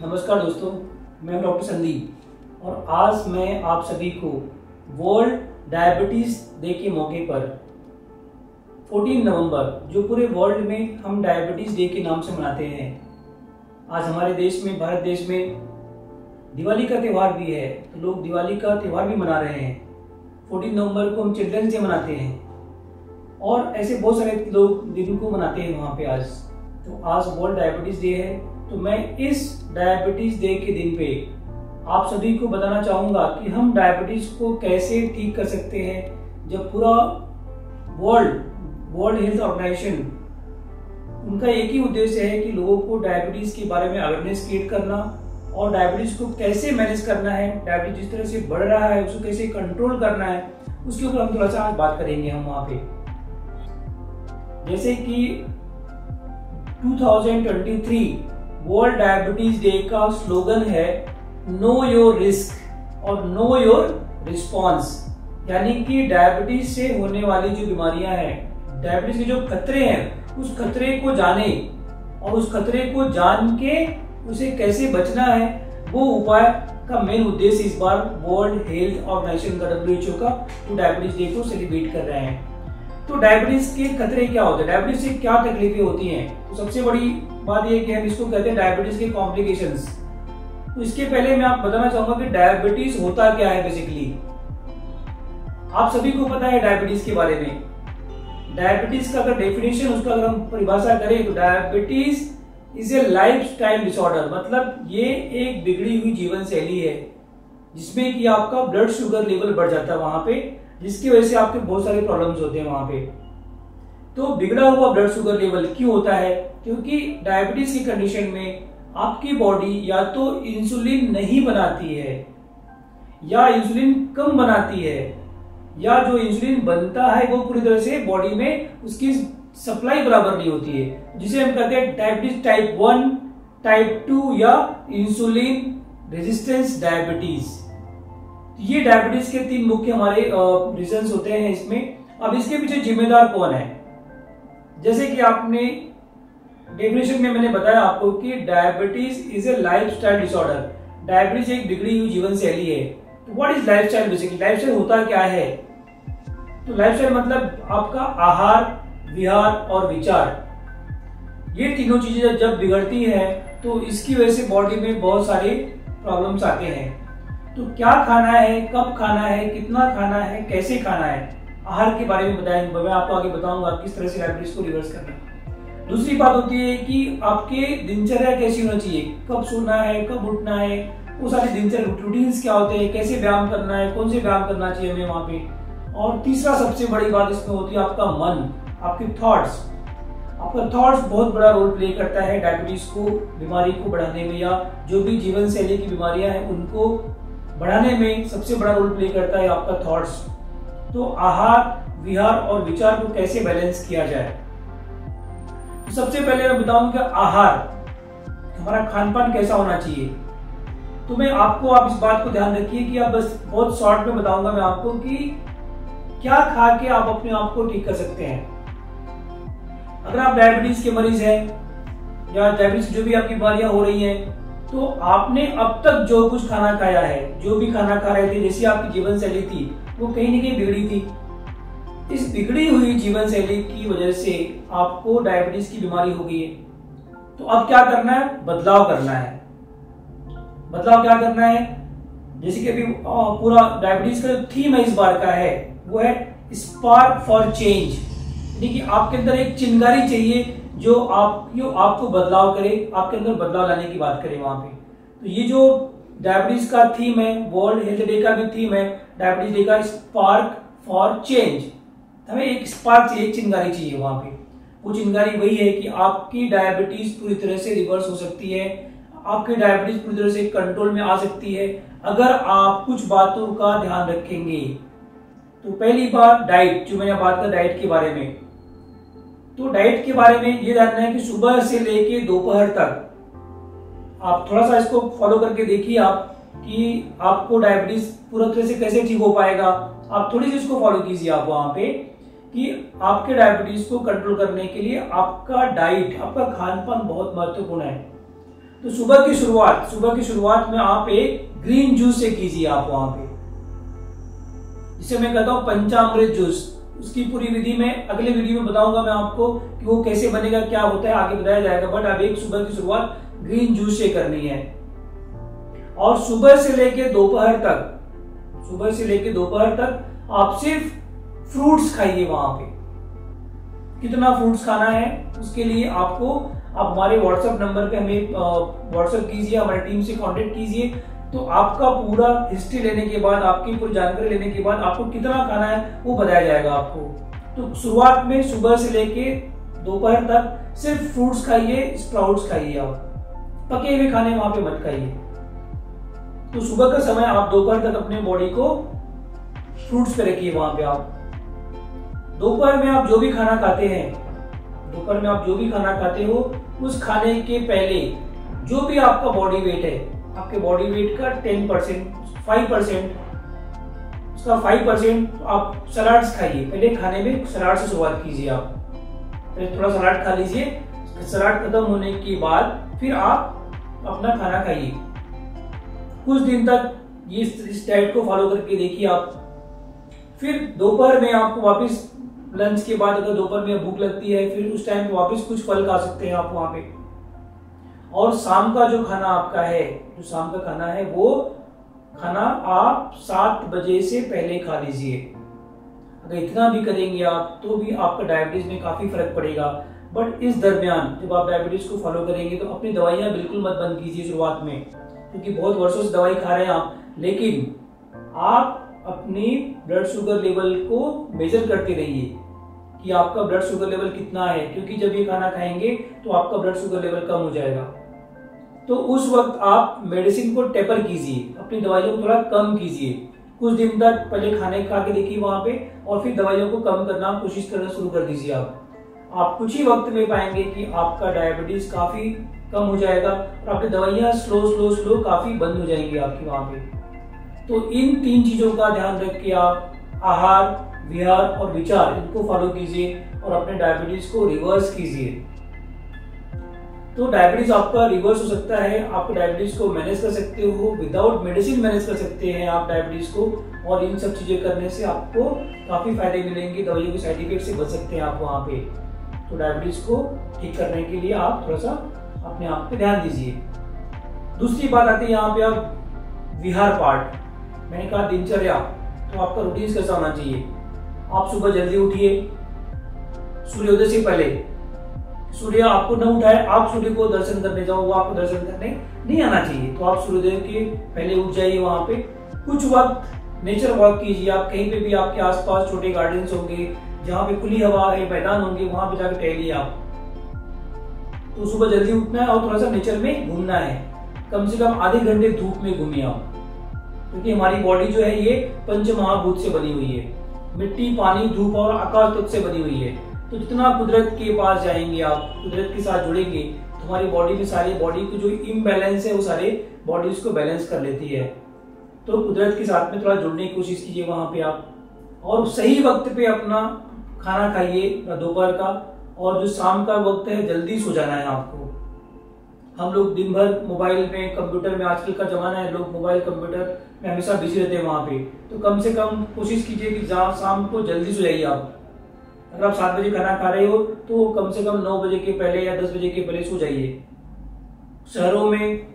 नमस्कार दोस्तों, मैं डॉक्टर संदीप और आज मैं आप सभी को वर्ल्ड डायबिटीज़ डे के मौके पर 14 नवंबर जो पूरे वर्ल्ड में हम डायबिटीज़ डे के नाम से मनाते हैं। आज हमारे देश में, भारत देश में दिवाली का त्यौहार भी है, तो लोग दिवाली का त्यौहार भी मना रहे हैं। 14 नवंबर को हम चिल्ड्रंस डे मनाते हैं और ऐसे बहुत सारे लोग दिन को मनाते हैं वहाँ पे। आज तो आज वर्ल्ड डायबिटीज़ डे है, तो मैं इस डायबिटीज़ डे के दिन पे आप सभी को बताना चाहूँगा कि हम डायबिटीज़ को कैसे ठीक कर सकते हैं। जब पूरा वर्ल्ड हेल्थ ऑर्गेनाइजेशन, उनका एक ही उद्देश्य है कि लोगों को डायबिटीज़ के बारे में अवेयरनेस क्रिएट करना और डायबिटीज़ को कैसे मैनेज करना है, डायबिटीज़ जिस तरह से बढ़ रहा है उसको कैसे कंट्रोल करना है, उसके ऊपर हम थोड़ा सा आज बात करेंगे। हम वहाँ पे जैसे कि 2023 वर्ल्ड डायबिटीज डे का स्लोगन है नो योर रिस्क और नो योर रिस्पॉन्स, यानी कि डायबिटीज से होने वाली जो बीमारियां हैं, डायबिटीज के जो खतरे हैं, उस खतरे को जाने और उस खतरे को जान के उसे कैसे बचना है, वो उपाय का मेन उद्देश्य इस बार वर्ल्ड हेल्थ ऑर्गेनाइजेशन का, WHO का, तो डायबिटीज डे को सेलिब्रेट कर रहे हैं। तो डायबिटीज के खतरे क्या होते हैं, डायबिटीज से क्या तकलीफें होती हैं? तो सबसे बड़ी बात यह कि हम इसको कहते हैं डायबिटीज के कॉम्प्लिकेशंस। तो इसके पहले मैं आपको बताना चाहूंगा कि डायबिटीज होता क्या है। बेसिकली आप सभी को पता है डायबिटीज के बारे में। डायबिटीज का अगर डेफिनेशन, उसका अगर हम परिभाषा करें तो diabetes is a lifestyle disorder, मतलब ये एक बिगड़ी हुई जीवन शैली है जिसमें कि आपका ब्लड शुगर लेवल बढ़ जाता है वहां पे, जिसकी वजह से आपके बहुत सारे प्रॉब्लम्स होते हैं वहां पे। तो बिगड़ा हुआ ब्लड शुगर लेवल क्यों होता है? क्योंकि डायबिटीज की कंडीशन में आपकी बॉडी या तो इंसुलिन नहीं बनाती है या इंसुलिन कम बनाती है, या जो इंसुलिन बनता है वो पूरी तरह से बॉडी में उसकी सप्लाई बराबर नहीं होती है, जिसे हम कहते हैं डायबिटीज टाइप 1, टाइप 2 या इंसुलिन रेजिस्टेंस डायबिटीज। ये डायबिटीज के 3 मुख्य हमारे रीजंस होते हैं इसमें। अब इसके पीछे जिम्मेदार कौन है? जैसे कि आपने डेफिनेशन में मैंने बताया आपको कि diabetes is a lifestyle disorder, diabetes एक बिगड़ी हुई जीवन शैली है। तो what is lifestyle? Basically lifestyle होता क्या है? तो लाइफस्टाइल मतलब आपका आहार, विहार और विचार, ये तीनों चीजें जब बिगड़ती है तो इसकी वजह से बॉडी में बहुत सारे प्रॉब्लम्स आते हैं। तो क्या खाना है, कब खाना है, कितना खाना है, कैसे खाना है, आहार के बारे में बताएंगे, मैं आपको आगे बताऊंगा किस तरह से डायबिटीज को रिवर्स करना है। दूसरी बात होती है कि आपके दिनचर्या कैसी होना चाहिए, कब सोना है, कब उठना है, वो सारे दिनचर्या रूटीन्स क्या होते हैं, कैसे व्यायाम करना है, कौन से व्यायाम करना चाहिए हमें वहां पे। और तीसरा सबसे बड़ी बात इसमें होती है आपका मन, आपके थॉट्स। आपका थॉट्स बहुत बड़ा रोल प्ले करता है डायबिटीज को, बीमारी को बढ़ाने में, या जो भी जीवन शैली की बीमारियां हैं उनको बढ़ाने में सबसे बड़ा रोल प्ले करता है आपका थॉट्स। तो आहार, विहार और विचार को कैसे बैलेंस किया जाए? तो सबसे पहले मैं बताऊंगा आहार, हमारा खान पान कैसा होना चाहिए। तो मैं आपको, आप इस बात को ध्यान रखिए कि आप बस बहुत शॉर्ट में बताऊंगा मैं आपको कि क्या खा के आप अपने आप को ठीक कर सकते हैं। अगर आप डायबिटीज के मरीज हैं या डायबिटीज जो भी आपकी बीमारियां हो रही हैं, तो आपने अब तक जो कुछ खाना खाया है, जो भी खाना खा रहे थे, जैसी आपकी जीवन शैली थी, वो कहीं न कहीं बिगड़ी थी। इस बिगड़ी हुई जीवन शैली की वजह से आपको डायबिटीज की बीमारी हो गई है। तो अब क्या करना है? बदलाव करना है। बदलाव क्या करना है? जैसे कि अभी पूरा डायबिटीज का जो थीम है इस बार का है वो है स्पार्क फॉर चेंज, यानी कि आपके अंदर एक चिंगारी चाहिए जो आपको बदलाव करे, आपके अंदर बदलाव लाने की बात करे वहां पे। तो ये जो डायबिटीज का थीम है, वर्ल्ड हेल्थ डे का भी थीम है डायबिटीज डे का, स्पार्क फॉर चेंज। हमें एक स्पार्क चाहिए, एक चिंगारी चाहिए वहां पे। वो चिंगारी वही है कि आपकी डायबिटीज पूरी तरह से रिवर्स हो सकती है, आपकी डायबिटीज पूरी तरह से कंट्रोल में आ सकती है अगर आप कुछ बातों का ध्यान रखेंगे। तो पहली बात डाइट, जो मैंने बात कर डाइट के बारे में। तो डाइट के बारे में ये जानना है कि सुबह से लेके दोपहर तक आप थोड़ा सा इसको फॉलो करके देखिए आप कि आपको डायबिटीज पूरा तरह से कैसे ठीक हो पाएगा। आप थोड़ी सी इसको फॉलो कीजिए आप वहां पे कि आपके डायबिटीज को कंट्रोल करने के लिए आपका डाइट, आपका खान पान बहुत महत्वपूर्ण है। तो सुबह की शुरुआत में आप एक ग्रीन जूस से कीजिए आप वहां पे, जिसे मैं कहता हूं पंचामृत जूस। उसकी पूरी विधि में अगले वीडियो में बताऊंगा मैं आपको कि वो कैसे बनेगा, क्या होता है, आगे बताया जाएगा। बट अब एक सुबह की शुरुआत ग्रीन जूस से करनी है। और सुबह से लेके दोपहर तक आप सिर्फ फ्रूट्स खाइए वहां पे। कितना फ्रूट्स खाना है उसके लिए आप हमारे व्हाट्सएप नंबर पे हमें व्हाट्सएप कीजिए, हमारी टीम से कांटेक्ट कीजिए। तो आपका पूरा हिस्ट्री लेने के बाद, आपकी पूरी जानकारी लेने के बाद आपको कितना खाना है वो बताया जाएगा आपको। तो शुरुआत में सुबह से लेके दोपहर तक सिर्फ फ्रूट्स खाइए, स्प्राउट्स खाइए। आप पके हुए खाने वहां पे मत खाइए। तो सुबह का समय आप दोपहर तक अपने बॉडी को फ्रूट्स पे रखिए वहां पे। आप दोपहर में आप जो भी खाना खाते हो उस खाने के पहले जो भी आपका बॉडी वेट है, आपके बॉडी वेट का 10%, 5%, उसका 5% आप सलाड्स खाइए। पहले खाने में सलाड से शुरुआत कीजिए। आप पहले थोड़ा सलाड खा लीजिए, सलाड खत्म होने के बाद फिर आप अपना खाना खाइए। कुछ दिन तक इस डाइट को फॉलो करके देखिए आप। फिर दोपहर में आपको वापस लंच के बाद अगर दोपहर में भूख लगती है, फिर उस टाइम पे वापस कुछ फल खा सकते हैं आप वहां पे। और शाम का जो खाना आपका है, वो खाना आप 7 बजे से पहले खा लीजिए। अगर इतना भी करेंगे आप तो भी आपका डायबिटीज में काफी फर्क पड़ेगा। बट इस दरमियान जब आप डायबिटीज को फॉलो करेंगे तो अपनी दवाइयां बिल्कुल मत बंद कीजिए शुरुआत में, क्योंकि बहुत वर्षों से दवाई खा रहे हैं आप। लेकिन आप अपनी ब्लड शुगर लेवल को मेजर करते रहिए कि आपका ब्लड शुगर लेवल कितना है, क्योंकि जब ये खाना खाएंगे तो आपका ब्लड शुगर लेवल कम हो जाएगा। तो उस वक्त आप मेडिसिन को टेपर कीजिए, अपनी दवाइयों को थोड़ा कम कीजिए। कुछ दिन तक पहले खाने खा के देखिए वहां पे, और फिर दवाइयों को कम करना कोशिश करना शुरू कर दीजिए। आप कुछ ही वक्त में पाएंगे कि आपका डायबिटीज काफी कम हो जाएगा और आपकी दवाइयां स्लो काफी बंद हो जाएंगी आपकी वहां पे। तो इन 3 चीजों का ध्यान रख के आप आहार, विहार और विचार इनको फॉलो कीजिए और अपने डायबिटीज को रिवर्स कीजिए। तो डायबिटीज आपका रिवर्स हो सकता है। आप डायबिटीज को मैनेज कर सकते हो, विदाउट मेडिसिन मैनेज कर सकते हैं आप डायबिटीज को। और इन सब चीजें करने से आपको काफी फायदे मिलेंगे, दवाइयों के साइड इफेक्ट से बच सकते हैं आप वहां पे। तो डायबिटीज को ठीक करने के लिए आप थोड़ा सा अपने आप पे ध्यान दीजिए। दूसरी बात आती है यहाँ पे आप विहार पार्ट। मैंने कहा दिनचर्या, तो आपका रूटीन कैसा होना चाहिए। आप सुबह जल्दी उठिए, सूर्योदय से पहले। सूर्य आपको न उठाए, आप सूर्य को दर्शन करने जाओ, वो आपको दर्शन करने नहीं आना चाहिए। तो आप सूर्योदय के पहले उठ जाइए। वहां पे कुछ वक्त नेचर वॉक कीजिए। आप कहीं पे भी आपके आसपास छोटे गार्डन्स होंगे, जहाँ पे खुली हवा है, मैदान होंगे, वहां पे जाकर टहलिए आप। तो सुबह जल्दी उठना है और थोड़ा सा नेचर में घूमना है। कम से कम आधे घंटे धूप में घूमिए आप, क्योंकि हमारी बॉडी जो है ये पंच महाभूत से बनी हुई है। मिट्टी, पानी, धूप और आकाश तत्व से बनी हुई है। तो जितना कुदरत के पास जाएंगे आप, कुदरत के साथ जुड़ेंगे, तो हमारी बॉडी में सारी बॉडी को जो इम्बैलेंस है वो सारे बॉडीज को बैलेंस कर लेती है। तो कुदरत के साथ में थोड़ा जुड़ने की कोशिश कीजिए वहां पे आप। और सही वक्त पे अपना खाना खाइए दोपहर का। और जो शाम का वक्त है जल्दी सो जाना है आपको। हम लोग दिन भर मोबाइल में, कंप्यूटर में, आजकल का जमाना है, लोग मोबाइल कंप्यूटर में हमेशा बिजी रहते हैं वहां पे। तो कम से कम कोशिश कीजिए कि शाम को जल्दी सो जाइए आप। अगर आप 7 बजे खाना खा रहे हो तो कम से कम 9 बजे के पहले या 10 बजे के पहले सो जाइए। शहरों में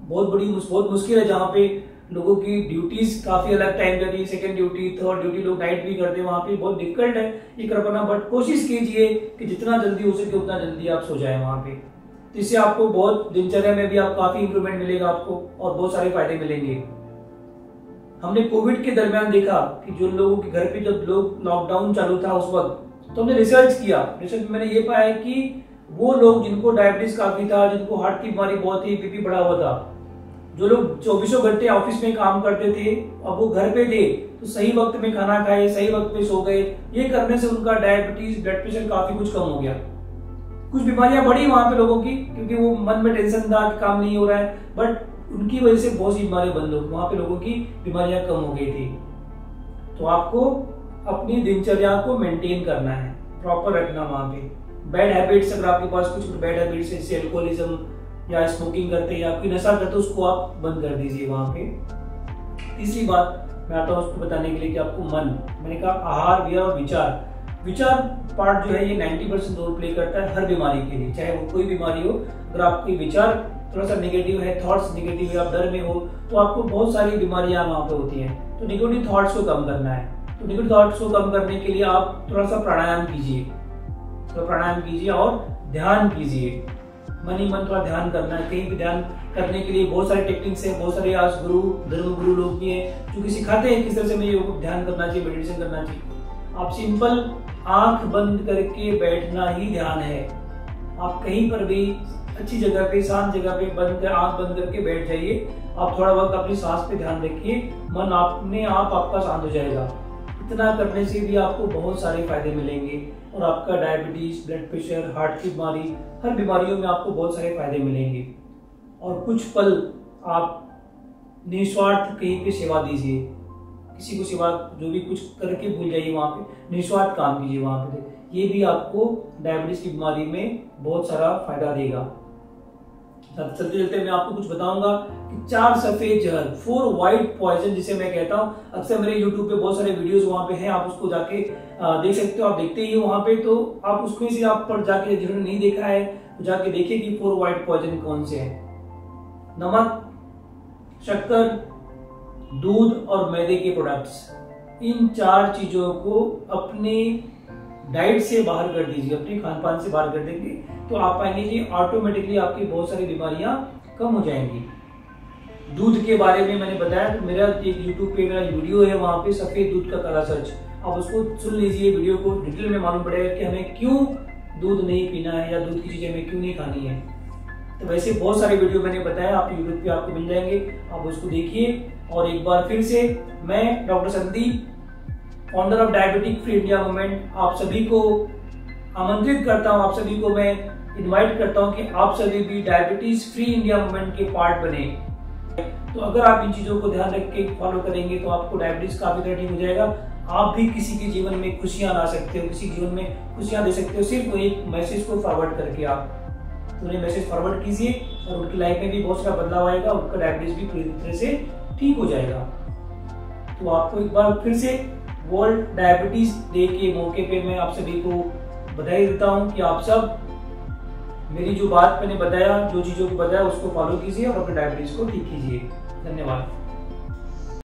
बहुत मुश्किल है, जहाँ पे लोगों की ड्यूटीज काफी अलग टाइम रहती है, सेकंड ड्यूटी, थर्ड ड्यूटी, लोग नाइट भी करते हैं, वहां पे बहुत डिफिकल्ट है ये कर पाना। बट कोशिश कीजिए कि जितना जल्दी हो सके उतना जल्दी आप सो जाए वहां पे। तो इससे आपको बहुत दिनचर्या में भी आप काफी इंप्रूवमेंट मिलेगा आपको और बहुत सारे फायदे मिलेंगे। हमने कोविड के दरमियान देखा कि जो लोगों के घर पे जब लोग लॉकडाउन चालू था उस वक्त, तो हमने रिसर्च किया। रिसर्च में मैंने ये पाया कि वो लोग जिनको डायबिटीज काफी था, जिनको हार्ट की बीमारी बहुत थी, बीपी बढ़ा हुआ था, जो लोग 24 घंटे ऑफिस में काम करते थे, अब वो घर पे थे तो सही वक्त में खाना खाए, सही वक्त पे सो गए। ये करने से उनका डायबिटीज, ब्लड प्रेशर काफी कुछ कम हो गया। कुछ बीमारियां बढ़ी वहां पे लोगों की, क्योंकि वो मन में टेंशन था कि काम नहीं हो रहा है, बट उनकी वजह से बहुत सी बीमारियां बंद हो गई, वहां पे लोगों की बीमारियां कम हो गई थी। तो आपको अपनी दिनचर्या को मेंटेन करना है, प्रॉपर रखना वहां पे। बैड हैबिट्स, अगर आपके पास कुछ बैड हैबिट्स है, जैसे एल्कोहलिज्म या स्मोकिंग करते हैं या कोई नशा करते हैं, उसको आप बंद कर दीजिए वहां पे। तीसरी बात मैं आता हूँ उसको बताने के लिए कि आपको मन, मैंने कहा आहार, विहार और विचार पार्ट जो है ये 90% रोल प्ले करता है हर बीमारी के लिए, चाहे वो कोई बीमारी हो। अगर आपके विचार थोड़ा सा नेगेटिव है, थॉट्स नेगेटिव है, आप डर में हो, तो आपको बहुत सारी बीमारियां वहां पे होती हैं। तो नेगेटिव थॉट्स को कम करना है। तो नेगेटिव थॉट्स को कम करने के लिए आप थोड़ा सा प्राणायाम कीजिए, तो प्राणायाम कीजिए और ध्यान कीजिए। मन ही मन थोड़ा ध्यान करना है। कहीं भी ध्यान करने के लिए बहुत सारे टेक्निक्स है, बहुत सारे आज धर्म गुरु लोग भी हैं जो कि सिखाते हैं किस तरह से हमें योग ध्यान करना चाहिए, मेडिटेशन करना चाहिए। आप सिंपल आंख बंद करके बैठना ही ध्यान है। आप कहीं पर भी अच्छी जगह पे, शांत जगह पे आंख बंद करके बैठ जाइए। आप थोड़ा वक्त अपनी सांस पे ध्यान रखिए, मन अपने आप आपका शांत हो जाएगा। इतना करने से भी आपको बहुत सारे फायदे मिलेंगे और आपका डायबिटीज, ब्लड प्रेशर, हार्ट की बीमारी, हर बीमारियों में आपको बहुत सारे फायदे मिलेंगे। और कुछ पल आप निस्वार्थ कहीं पे सेवा दीजिए, किसी को सेवा, जो भी कुछ करके भूल जाइए, वहां पे निस्वार्थ काम कीजिए वहां पे। ये भी आपको डायबिटीज की बीमारी में बहुत सारा फायदा देगा। चलते चलते मैं आपको कुछ बताऊंगा कि 4 सफेद जहर, 4 व्हाइट पॉइजन जिसे मैं कहता हूं। अक्सर मेरे YouTube पे बहुत सारे वीडियोस वहां पे हैं, आप उसको जाके देख सकते हो। आप देखते ही हो वहां पे, तो आप उसमें से आप पर जाके, जिन्होंने नहीं देखा है तो जाके देखिए कि 4 व्हाइट पॉइजन कौन से हैं। नमक, शक्कर, दूध और मैदे के प्रोडक्ट्स, इन 4 चीजों को अपने डाइट से बाहर कर दीजिए, अपने खान पान से बाहर कर देंगे तो आप पाएंगे कि ऑटोमेटिकली आपकी बहुत सारी बीमारियां कम हो जाएंगी। दूध के बारे में मैंने बताया, तो मेरा एक YouTube पे मेरा वीडियो है, वहां पे सफेद दूध का काला सच, आप उसको सुन लीजिए। वीडियो को डिटेल में मालूम पड़ेगा कि हमें क्यों दूध नहीं पीना है या दूध की चीजें हमें क्यों नहीं खानी है। तो वैसे बहुत सारे वीडियो मैंने बताया, आप YouTube पे आपको मिल जाएंगे, आप उसको देखिए। और एक बार फिर से मैं doctor Sandeep, founder of diabetic free India movement, आप सभी को आमंत्रित करता हूं, आप सभी को मैं इनवाइट करता हूं कि आप सभी भी डायबिटीज फ्री इंडिया मूवमेंट के पार्ट बने। तो अगर आप इन चीजों को ध्यान रख के फॉलो करेंगे तो आपको डायबिटीज काफी तरह ठीक हो जाएगा। आप भी किसी के जीवन में खुशियां ला सकते हो, किसी के जीवन में खुशियां दे सकते हो, सिर्फ एक मैसेज को फॉरवर्ड करके। आप उन्हें मैसेज फॉरवर्ड कीजिए और उनकी लाइफ में भी बहुत सारा बदलाव आएगा, उनका डायबिटीज भी पूरी तरह से ठीक हो जाएगा। तो आपको एक बार फिर से वर्ल्ड डायबिटीज डे के मौके पे मैं आप सभी को बधाई देता हूं कि आप सब मेरी जो बात मैंने बताया, जो चीजों को बताया उसको फॉलो कीजिए और अपने डायबिटीज को ठीक कीजिए। धन्यवाद।